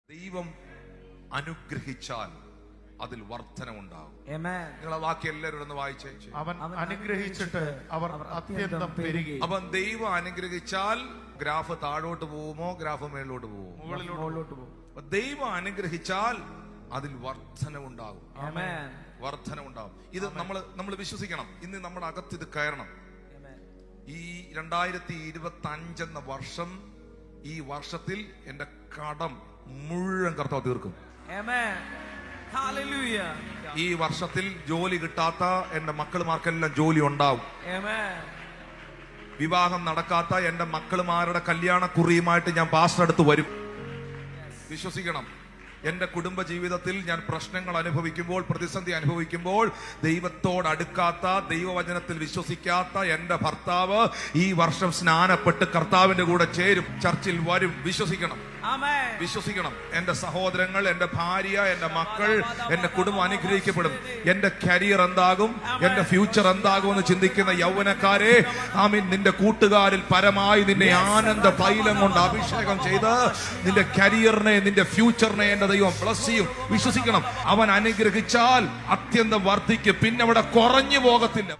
ദൈവം അനുഗ്രഹിച്ചാൽ അതിൽ വർധനമുണ്ടാകും. നിങ്ങളെ വാക്യം എല്ലാവരും ഒന്ന് വായിച്ചേ. അവൻ അനുഗ്രഹിച്ചിട്ട് അവർ അത്യന്തം പെരുകി. അവൻ ദൈവം അനുഗ്രഹിച്ചാൽ ഗ്രാഫ് താഴോട്ട് പോവുമോ ഗ്രാഫ് മേളിലോട്ട് പോവുമോ? മുകളിലോട്ട് പോകും. ദൈവം അനുഗ്രഹിച്ചാൽ അതിൽ വർധനമുണ്ടാകും. വർധനമുണ്ടാകും. ഇത് നമ്മൾ വിശ്വസിക്കണം. ഇന്ന് നമ്മുടെ അകത്ത് ഇത് കയറണം. ഈ 2025 എന്ന വർഷം, ഈ വർഷത്തിൽ എന്റെ കടം മുഴുവൻ കർത്താവ് തീർക്കും. ഈ വർഷത്തിൽ ജോലി കിട്ടാത്ത എന്റെ മക്കളുമാർക്കെല്ലാം ജോലി ഉണ്ടാവും. വിവാഹം നടക്കാത്ത എന്റെ മക്കളുമാരുടെ കല്യാണ കുറിയുമായിട്ട് ഞാൻ പാസ്റ്റർ അടുത്ത് വരും. വിശ്വസിക്കണം. എന്റെ കുടുംബ ജീവിതത്തിൽ ഞാൻ പ്രശ്നങ്ങൾ അനുഭവിക്കുമ്പോൾ, പ്രതിസന്ധി അനുഭവിക്കുമ്പോൾ, ദൈവത്തോട് അടുക്കാത്ത, ദൈവവചനത്തിൽ വിശ്വസിക്കാത്ത എന്റെ ഭർത്താവ് ഈ വർഷം സ്നാനപ്പെട്ട് കർത്താവിന്റെ കൂടെ ചേരും, ചർച്ചിൽ വരും. വിശ്വസിക്കണം, വിശ്വസിക്കണം. എന്റെ സഹോദരങ്ങൾ, എന്റെ ഭാര്യ, എന്റെ മക്കൾ, എന്റെ കുടുംബം അനുഗ്രഹിക്കപ്പെടും. എന്റെ കരിയർ എന്താകും, എന്റെ ഫ്യൂച്ചർ എന്താകും എന്ന് ചിന്തിക്കുന്ന യൗവനക്കാരെ, ആമീൻ, നിന്റെ കൂട്ടുകാരിൽ പരമായി നിന്നെ ആനന്ദ തൈലം കൊണ്ട് അഭിഷേകം ചെയ്ത് നിന്റെ കരിയറിനെ, നിന്റെ ഫ്യൂച്ചറിനെ എന്റെ ദൈവം ബ്ലസ് ചെയ്യും. വിശ്വസിക്കണം. അവൻ അനുഗ്രഹിച്ചാൽ അത്യന്തം വർദ്ധിക്കും. പിന്നെ അവിടെ കുറഞ്ഞു പോകത്തില്ല.